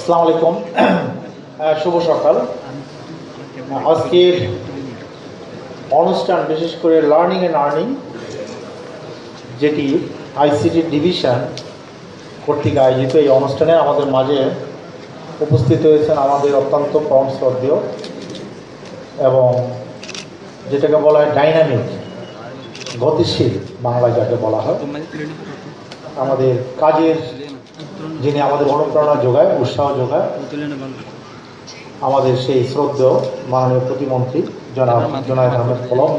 আসসালামু আলাইকুম, শুভ সকাল। আজকের অনুষ্ঠান বিশেষ করে লার্নিং অ্যান্ড আর্নিং, যেটি আইসিটি ডিভিশন কর্তৃক আয়োজিত এই অনুষ্ঠানে আমাদের মাঝে উপস্থিত হয়েছেন আমাদের অত্যন্ত পরম শ্রদ্ধেয় এবং যেটাকে বলা হয় ডাইনামিক, গতিশীল বাংলা যাকে বলা হয়, আমাদের কাজের যিনি আমাদের অনুপ্রেরণা যোগায়, উৎসাহ যোগায়, আমাদের সেই শ্রদ্ধেয় মাননীয় প্রতিমন্ত্রী জনায়েত আহমেদ পলক।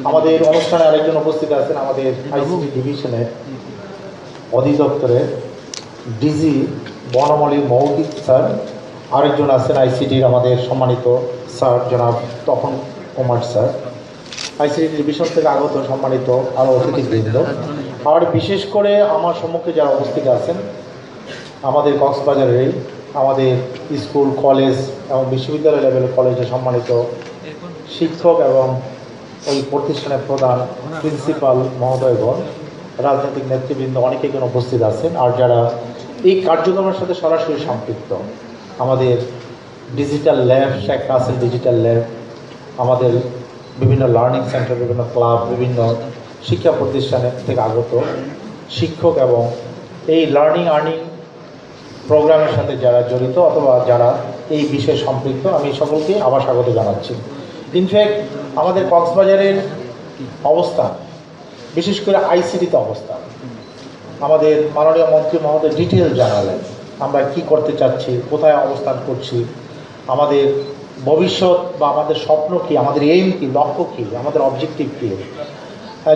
আমাদের অনুষ্ঠানে আরেকজন উপস্থিত আছেন আমাদের আইসিটি ডিভিশনের অধিদপ্তরের ডিজি বনমালী মৌলিক স্যার। আরেকজন আছেন আইসিটির আমাদের সম্মানিত স্যার জনাব Tapan Kumar sir. ICT division থেকে আগত সম্মানিত আরও অতিথিবৃন্দ, আর বিশেষ করে আমার সম্মুখে যারা উপস্থিত আছেন আমাদের কক্সবাজারের আমাদের স্কুল, কলেজ এবং বিশ্ববিদ্যালয় লেভেলের কলেজে সম্মানিত শিক্ষক এবং ওই প্রতিষ্ঠানের প্রধান প্রিন্সিপাল মহোদয়গণ, রাজনৈতিক নেতৃবৃন্দ অনেকে এখানে উপস্থিত আছেন, আর যারা এই কার্যক্রমের সাথে সরাসরি সম্পৃক্ত, আমাদের digital lab, Sheikh Russel digital lab, আমাদের বিভিন্ন লার্নিং সেন্টার, বিভিন্ন ক্লাব, বিভিন্ন শিক্ষা প্রতিষ্ঠানের থেকে আগত শিক্ষক এবং এই লার্নিং আর্নিং প্রোগ্রামের সাথে যারা জড়িত অথবা যারা এই বিষয়ে সম্পৃক্ত, আমি সকলকে আবার স্বাগত জানাচ্ছি। ইনফ্যাক্ট আমাদের কক্সবাজারের অবস্থা, বিশেষ করে আইসিটিতে অবস্থা, আমাদের মাননীয় মন্ত্রী মহোদয় ডিটেল জানালেন আমরা কি করতে চাচ্ছি, কোথায় অবস্থান করছি, আমাদের ভবিষ্যৎ বা আমাদের স্বপ্ন কী, আমাদের এইম কী, লক্ষ্য কী, আমাদের অবজেক্টিভ কী।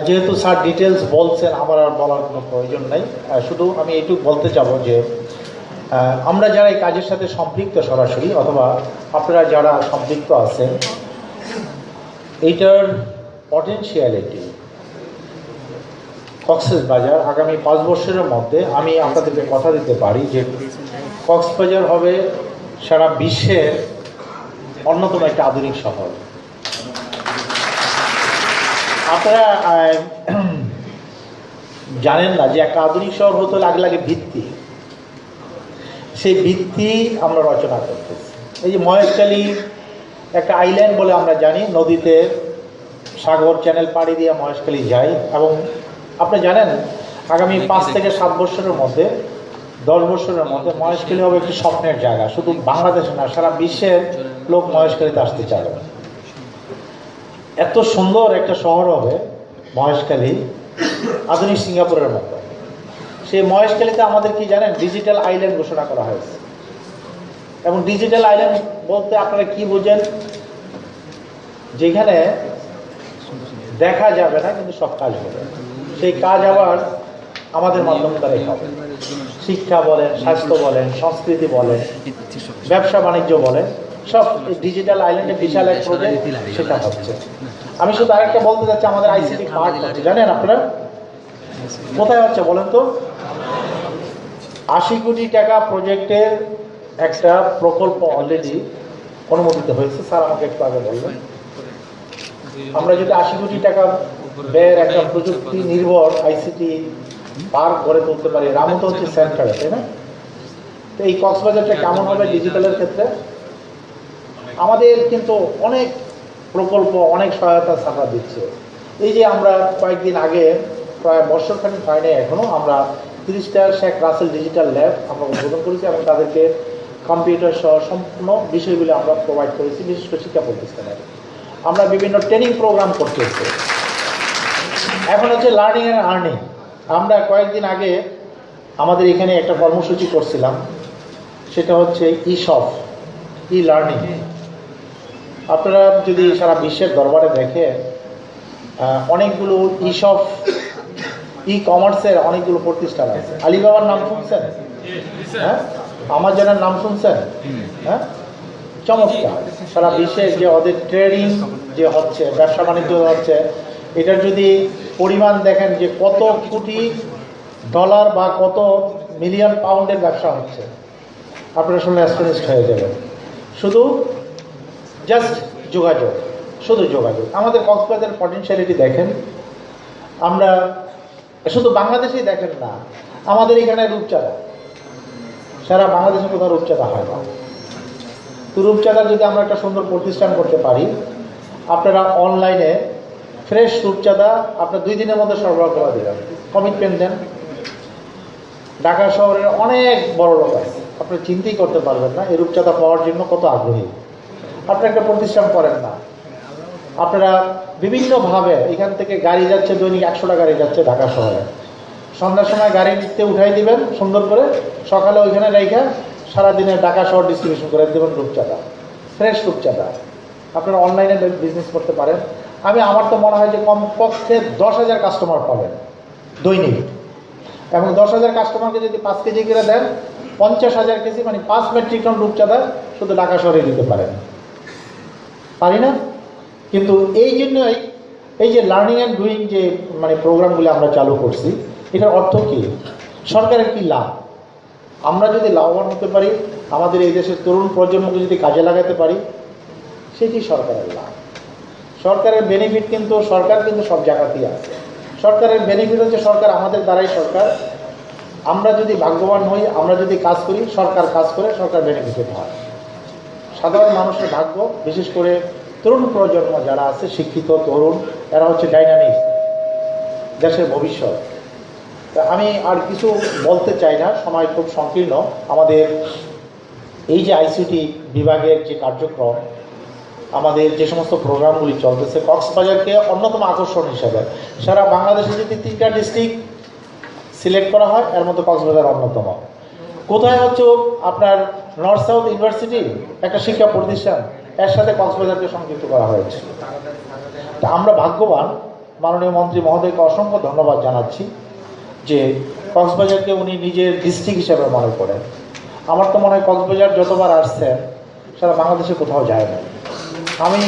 যেহেতু স্যার ডিটেলস বলছেন, আমার আর বলার কোনো প্রয়োজন নাই। শুধু আমি এইটুকু বলতে চাবো যে আমরা যারা এই কাজের সাথে সম্পৃক্ত সরাসরি, অথবা আপনারা যারা সম্পৃক্ত আছেন, এইটার পটেনশিয়ালিটি কক্সবাজার আগামী 5 বছরের মধ্যে আমি আপনাদেরকে কথা দিতে পারি যে কক্সবাজার হবে সারা বিশ্বের অন্যতম একটা আধুনিক শহর। আপনারা জানেন না যে একটা আধুনিক শহর হতে হলে আগে লাগে ভিত্তি। সেই ভিত্তি আমরা রচনা করতেছি। এই যে মহেশখালী একটা আইল্যান্ড বলে আমরা জানি, নদীতে সাগর চ্যানেল পাড়ি দিয়ে মহেশখালী যায়, এবং আপনি জানেন আগামী 5 থেকে 7 বছরের মধ্যে, 10 বছরের মধ্যে মহেশখালী হবে একটি স্বপ্নের জায়গা। শুধু বাংলাদেশে না, সারা বিশ্বের লোক মহেশখালীতে আসতে চাবে। এত সুন্দর একটা শহর হবে মহেশখালী, আধুনিক সিঙ্গাপুরের মতো। সেই মহেশখালীতে আমাদের কি জানেন, ডিজিটাল আইল্যান্ড ঘোষণা করা হয়েছে। এবং ডিজিটাল আইল্যান্ড বলতে আপনারা কি বোঝেন? যেখানে দেখা যাবে না কিন্তু সব কাজ হবে। সেই কাজ আবার আমাদের মাধ্যম দ্বারাই হবে। শিক্ষা বলেন, স্বাস্থ্য বলেন, সংস্কৃতি বলেন, ব্যবসা বাণিজ্য বলেন, সব ডিজিটাল আইল্যান্ডে বিশাল এক প্রজেক্ট, সেটা হচ্ছে। আমি শুধু আরেকটা বলতে চাচ্ছি, আমাদের আইসিটি পার্ক হচ্ছে, জানেন আপনারা কোথায় হচ্ছে বলেন তো? 80 কোটি টাকা প্রজেক্টের একটা প্রকল্প অলরেডি অনুমোদিত হয়েছে। স্যার আমাকে একটু আগে বললেন, আমরা যদি 80 কোটি টাকা ব্যয়ের একটা প্রযুক্তি নির্ভর আইসিটি পার্ক গড়ে তুলতে পারি, রামু তো হচ্ছে সেন্টারে, তাই না? তো এই কক্সবাজারটা কেমন হবে ডিজিটালের ক্ষেত্রে? আমাদের কিন্তু অনেক প্রকল্প, অনেক সহায়তা সারা দিচ্ছে। এই যে আমরা কয়েকদিন আগে, প্রায় বছরখানিক হয় না এখনও, আমরা 30টা শেখ রাসেল ডিজিটাল ল্যাব আমরা উদ্বোধন করেছি এবং তাদেরকে কম্পিউটার সহ সম্পূর্ণ বিষয়গুলো আমরা প্রোভাইড করেছি, বিশেষ করে শিক্ষা প্রতিষ্ঠানের। আমরা বিভিন্ন ট্রেনিং প্রোগ্রাম করতেছি। এখন হচ্ছে লার্নিং অ্যান্ড আর্নিং। আমরা কয়েকদিন আগে আমাদের এখানে একটা কর্মসূচি করছিলাম, সেটা হচ্ছে ইশপ, ই লার্নিং। আপনারা যদি সারা বিশ্বের দরবারে দেখে, অনেকগুলো ইশপ, ই কমার্সের অনেকগুলো প্রতিষ্ঠান আছে। আলিবাবার নাম শুনছেন? হ্যাঁ, আমাজনের নাম শুনছেন? হ্যাঁ, চমৎকার। সারা বিশ্বে যে ওদের ট্রেডিং যে হচ্ছে, ব্যবসা বাণিজ্য হচ্ছে, এটার যদি পরিমাণ দেখেন যে কত কোটি ডলার বা কত মিলিয়ন পাউন্ডের ব্যবসা হচ্ছে, আপনারা শুনলে অ্যাস্টনিশড হয়ে যাবেন। শুধু জাস্ট যোগাযোগ, শুধু যোগাযোগ। আমাদের কক্সবাজারের পটেনশিয়ালিটি দেখেন। আমরা শুধু বাংলাদেশেই দেখেন না, আমাদের এখানে রূপচাঁদা, সারা বাংলাদেশে কোথাও রূপচাঁদা হয় না। তো রূপচাঁদার যদি আমরা একটা সুন্দর প্রতিষ্ঠান করতে পারি, আপনারা অনলাইনে ফ্রেশ রূপচাঁদা আপনার 2 দিনের মধ্যে সরবরাহ করে দেবেন, কমিটমেন্ট দেন। ঢাকা শহরের অনেক বড় লোক আছে, আপনি চিন্তাই করতে পারবেন না এই রূপচাঁদা পাওয়ার জন্য কত আগ্রহী। আপনি একটা প্রতিষ্ঠান করেন না, আপনারা বিভিন্নভাবে এখান থেকে গাড়ি যাচ্ছে, দৈনিক 100টা গাড়ি যাচ্ছে ঢাকা শহরে, সন্ধ্যার সময় গাড়ি নিতে উঠাই দিবেন সুন্দর করে, সকালে ওইখানে রেখে সারাদিনে ঢাকা শহর ডিস্ট্রিবিউশন করে দেবেন রূপচাঁদা, ফ্রেশ রূপচাঁদা। আপনারা অনলাইনে বিজনেস করতে পারেন। আমার তো মনে হয় যে কমপক্ষে 10,000 কাস্টমার পাবেন দৈনিক, এবং 10,000 কাস্টমারকে যদি 5 কেজি করে দেন, 50,000 কেজি মানে 5 মেট্রিক টন রূপচাঁদা শুধু ঢাকা শহরে দিতে পারেন, পারি না? কিন্তু এই জন্যই এই যে লার্নিং অ্যান্ড ডুইং যে মানে প্রোগ্রামগুলো আমরা চালু করছি, এটার অর্থ কি, সরকারের কি লাভ? আমরা যদি লাভবান হতে পারি, আমাদের এই দেশের তরুণ প্রজন্মকে যদি কাজে লাগাতে পারি, সেটি সরকারের লাভ। সরকারের বেনিফিট কিন্তু সরকার কিন্তু সব জায়গাতেই আছে। সরকারের বেনিফিট হচ্ছে সরকার আমাদের দ্বারাই সরকার। আমরা যদি ভাগ্যবান হই, আমরা যদি কাজ করি, সরকার কাজ করে, সরকার বেনিফিটেড হয়। সাধারণ মানুষের ভাগ্য, বিশেষ করে তরুণ প্রজন্ম যারা আছে, শিক্ষিত তরুণ, এরা হচ্ছে ডাইনামিক দেশের ভবিষ্যৎ। আমি আর কিছু বলতে চাই না, সময় খুব সংকীর্ণ। আমাদের এই যে আইসিটি বিভাগের যে কার্যক্রম, আমাদের যে সমস্ত প্রোগ্রামগুলি চলতেছে, কক্সবাজারকে অন্যতম আকর্ষণ হিসাবে সারা বাংলাদেশে যদি 3টা ডিস্ট্রিক্ট সিলেক্ট করা হয়, এর মধ্যে কক্সবাজার অন্যতম। কোথায় হচ্ছে আপনার নর্থ সাউথ ইউনিভার্সিটি একটা শিক্ষা প্রতিষ্ঠান, এর সাথে কক্সবাজারকে সংযুক্ত করা হয়েছে। তা আমরা ভাগ্যবান, মাননীয় মন্ত্রী মহোদয়কে অসংখ্য ধন্যবাদ জানাচ্ছি যে কক্সবাজারকে উনি নিজের ডিস্ট্রিক্ট হিসাবে মনে করেন। আমার তো মনে হয় কক্সবাজার যতবার আসছেন সারা বাংলাদেশে কোথাও যায় না। আমি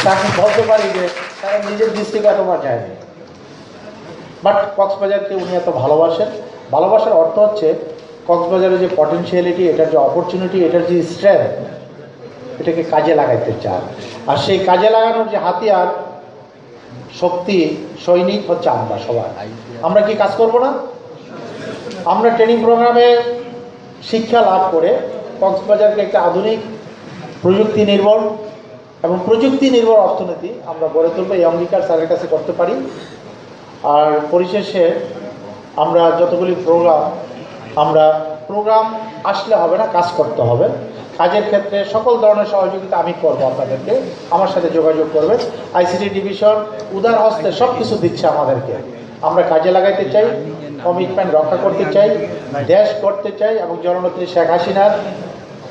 তাকে বলতে পারি যে তারা নিজের ডিস্ট্রিক্টে এতবার যায়নি, বাট কক্সবাজারকে উনি এত ভালোবাসেন। ভালোবাসার অর্থ হচ্ছে কক্সবাজারের যে পটেনশিয়ালিটি, এটার যে অপরচুনিটি, এটার যে স্ট্রেংথ, এটাকে কাজে লাগাইতে চান। আর সেই কাজে লাগানোর যে হাতিয়ার, শক্তি, সৈনিক হচ্ছে আমরা সবাই। আমরা কি কাজ করব না? আমরা ট্রেনিং প্রোগ্রামে শিক্ষা লাভ করে কক্সবাজারকে একটা আধুনিক প্রযুক্তি নির্ভর এবং প্রযুক্তি নির্ভর অর্থনীতি আমরা গড়ে তুলব, এই অঙ্গীকার স্যারের কাছে করতে পারি। আর পরিশেষে আমরা যতগুলি প্রোগ্রাম আসলে হবে না, কাজ করতে হবে। কাজের ক্ষেত্রে সকল ধরনের সহযোগিতা আমি করবো, আপনাদেরকে আমার সাথে যোগাযোগ করবেন। আইসিটি ডিভিশন উদার হস্তে সব কিছু দিচ্ছে আমাদেরকে। আমরা কাজে লাগাইতে চাই, কমিটমেন্ট রক্ষা করতে চাই, দেশ করতে চাই, এবং জননেত্রী শেখ হাসিনার,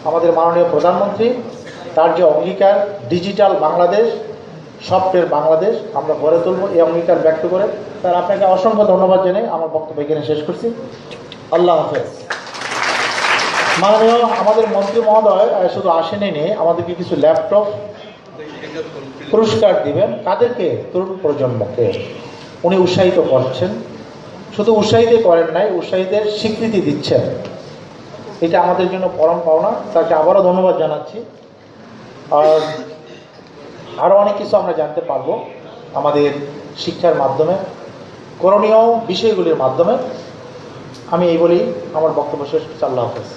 আমাদের মাননীয় প্রধানমন্ত্রী, তার যে অঙ্গীকার ডিজিটাল বাংলাদেশ, সফটওয়্যার বাংলাদেশ আমরা গড়ে তুলব, এই অঙ্গীকার ব্যক্ত করে তার আপনাকে অসংখ্য ধন্যবাদ জানাই আমার বক্তব্য এখানে শেষ করছি। আল্লাহ হাফেজ। মাননীয় আমাদের মন্ত্রী মহোদয় শুধু আসেনি নেই, আমাদেরকে কিছু ল্যাপটপ পুরস্কার দিবেন। কাদেরকে? তরুণ প্রজন্মকে উনি উৎসাহিত করছেন। শুধু উৎসাহিত করেন নাই, উৎসাহিতের স্বীকৃতি দিচ্ছেন। এটা আমাদের জন্য পরম পাওনা, তাকে আবারও ধন্যবাদ জানাচ্ছি। আর আরও অনেক কিছু আমরা জানতে পারবো আমাদের শিক্ষার মাধ্যমে, করণীয় বিষয়গুলির মাধ্যমে। আমি এই বলেই আমার বক্তব্য শেষ করছি। আল্লাহ হাফেজ।